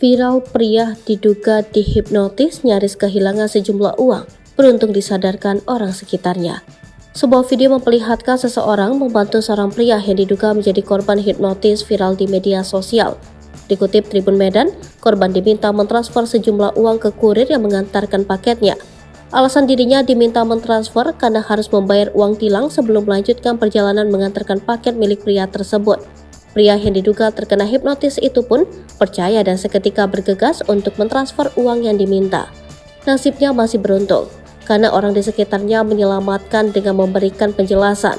Viral pria diduga dihipnotis nyaris kehilangan sejumlah uang, beruntung disadarkan orang sekitarnya. Sebuah video memperlihatkan seseorang membantu seorang pria yang diduga menjadi korban hipnotis viral di media sosial. Dikutip Tribun Medan, korban diminta mentransfer sejumlah uang ke kurir yang mengantarkan paketnya. Alasan dirinya diminta mentransfer karena harus membayar uang tilang sebelum melanjutkan perjalanan mengantarkan paket milik pria tersebut. Pria yang diduga terkena hipnotis itu pun percaya dan seketika bergegas untuk mentransfer uang yang diminta. Nasibnya masih beruntung, karena orang di sekitarnya menyelamatkan dengan memberikan penjelasan.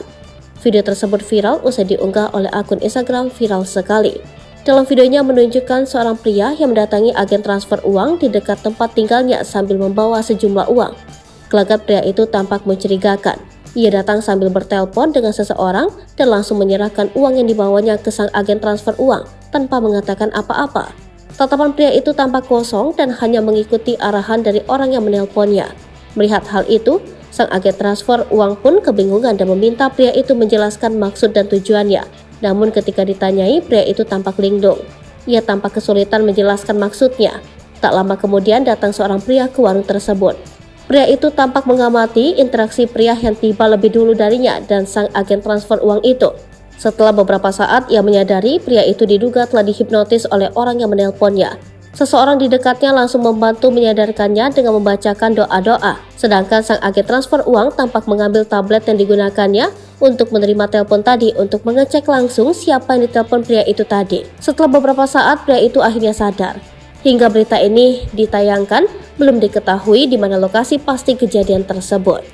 Video tersebut viral usai diunggah oleh akun Instagram Viral Sekali. Dalam videonya menunjukkan seorang pria yang mendatangi agen transfer uang di dekat tempat tinggalnya sambil membawa sejumlah uang. Gelagat pria itu tampak mencurigakan. Ia datang sambil bertelepon dengan seseorang dan langsung menyerahkan uang yang dibawanya ke sang agen transfer uang tanpa mengatakan apa-apa. Tatapan pria itu tampak kosong dan hanya mengikuti arahan dari orang yang menelponnya. Melihat hal itu, sang agen transfer uang pun kebingungan dan meminta pria itu menjelaskan maksud dan tujuannya. Namun ketika ditanyai, pria itu tampak linglung. Ia tampak kesulitan menjelaskan maksudnya. Tak lama kemudian datang seorang pria ke warung tersebut. Pria itu tampak mengamati interaksi pria yang tiba lebih dulu darinya dan sang agen transfer uang itu. Setelah beberapa saat, ia menyadari pria itu diduga telah dihipnotis oleh orang yang menelponnya. Seseorang di dekatnya langsung membantu menyadarkannya dengan membacakan doa-doa. Sedangkan sang agen transfer uang tampak mengambil tablet yang digunakannya untuk menerima telepon tadi untuk mengecek langsung siapa yang ditelepon pria itu tadi. Setelah beberapa saat, pria itu akhirnya sadar. Hingga berita ini ditayangkan, belum diketahui di mana lokasi pasti kejadian tersebut.